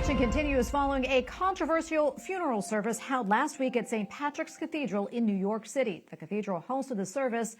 Action continues following a controversial funeral service held last week at St. Patrick's Cathedral in New York City. The cathedral hosted the service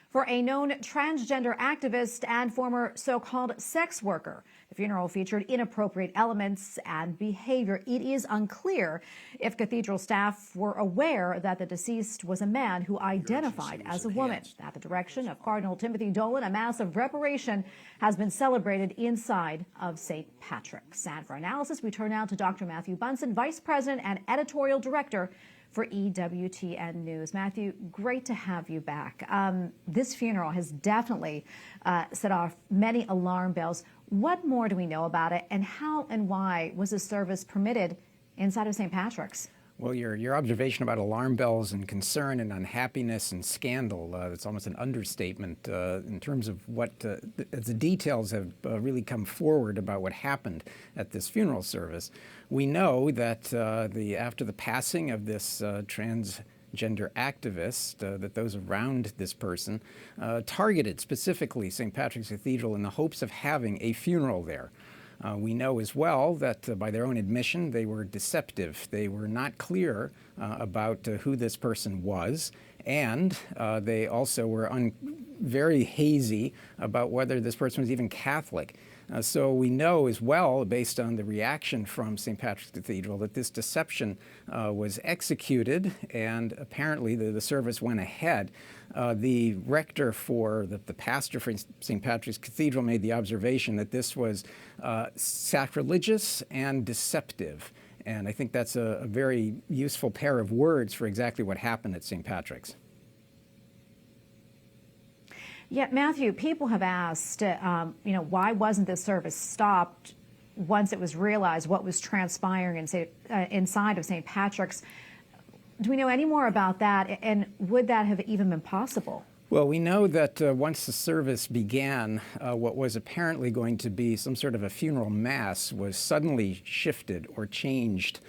for a known transgender activist and former so-called sex worker. The funeral featured inappropriate elements and behavior. It is unclear if cathedral staff were aware that the deceased was a man who identified as a woman. At the direction of Cardinal Timothy Dolan, a massive reparation has been celebrated inside of St. Patrick's. And for analysis, we turn now to Dr. Matthew Bunson, Vice President and Editorial Director for EWTN News. Matthew, great to have you back. This funeral has definitely set off many alarm bells. What more do we know about it, and how and why was this service permitted inside of St. Patrick's? Well, your observation about alarm bells and concern and unhappiness and scandal, it's almost an understatement in terms of what the details have really come forward about what happened at this funeral service. We know that after the passing of this transgender activist, that those around this person targeted specifically St. Patrick's Cathedral in the hopes of having a funeral there. We know as well that by their own admission, they were deceptive. They were not clear about who this person was, and they also were very hazy about whether this person was even Catholic. So we know as well, based on the reaction from St. Patrick's Cathedral, that this deception was executed, and apparently the service went ahead. The rector the pastor for St. Patrick's Cathedral made the observation that this was sacrilegious and deceptive. And I think that's a very useful pair of words for exactly what happened at St. Patrick's. Yeah, Matthew, people have asked, why wasn't this service stopped once it was realized what was transpiring inside of St. Patrick's? Do we know any more about that, and would that have even been possible? Well, we know that once the service began, what was apparently going to be some sort of a funeral mass was suddenly shifted or changed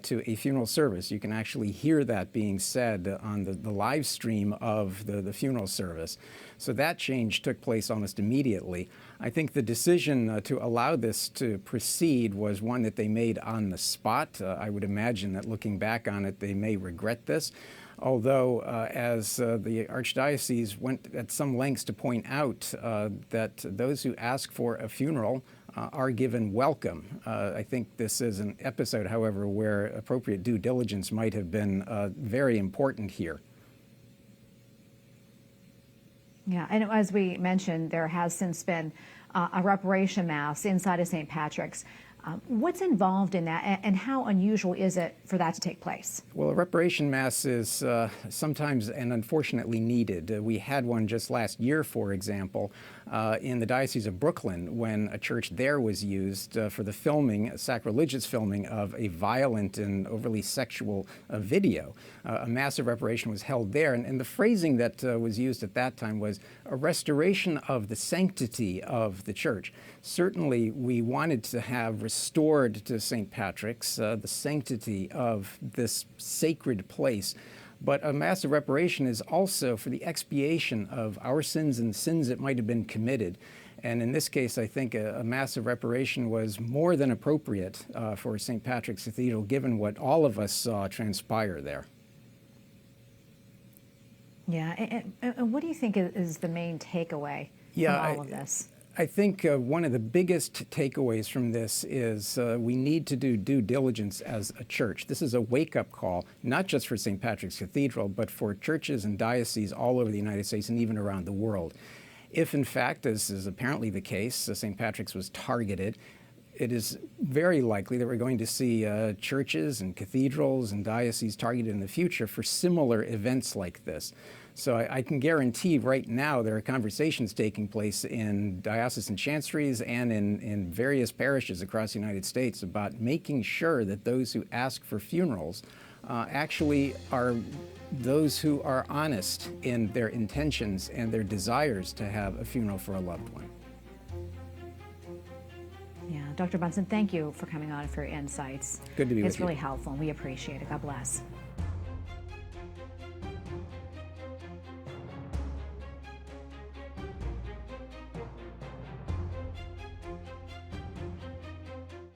to a funeral service. You can actually hear that being said on the live stream of the funeral service. So that change took place almost immediately. I think the decision to allow this to proceed was one that they made on the spot. I would imagine that looking back on it, they may regret this. Although, as the Archdiocese went at some lengths to point out that those who ask for a funeral are given welcome. I think this is an episode, however, where appropriate due diligence might have been very important here. Yeah, and as we mentioned, there has since been a reparation mass inside of St. Patrick's. What's involved in that, and how unusual is it for that to take place? Well, a reparation mass is sometimes and unfortunately needed. We had one just last year, for example, in the Diocese of Brooklyn, when a church there was used for the filming, sacrilegious filming of a violent and overly sexual video. A massive reparation was held there, and the phrasing that was used at that time was a restoration of the sanctity of the church. Certainly, we wanted to have restored to St. Patrick's the sanctity of this sacred place. But a massive reparation is also for the expiation of our sins and sins that might have been committed. And in this case, I think a massive reparation was more than appropriate for St. Patrick's Cathedral, given what all of us saw transpire there. Yeah, and what do you think is the main takeaway from all of this? I think one of the biggest takeaways from this is we need to do due diligence as a church. This is a wake-up call, not just for St. Patrick's Cathedral, but for churches and dioceses all over the United States and even around the world. If, in fact, as is apparently the case, St. Patrick's was targeted, it is very likely that we're going to see churches and cathedrals and dioceses targeted in the future for similar events like this. So I can guarantee right now there are conversations taking place in diocesan chanceries and in various parishes across the United States about making sure that those who ask for funerals actually are those who are honest in their intentions and their desires to have a funeral for a loved one. Yeah, Dr. Bunson, thank you for coming on and for your insights. Good to be with you. It's really helpful, and we appreciate it. God bless.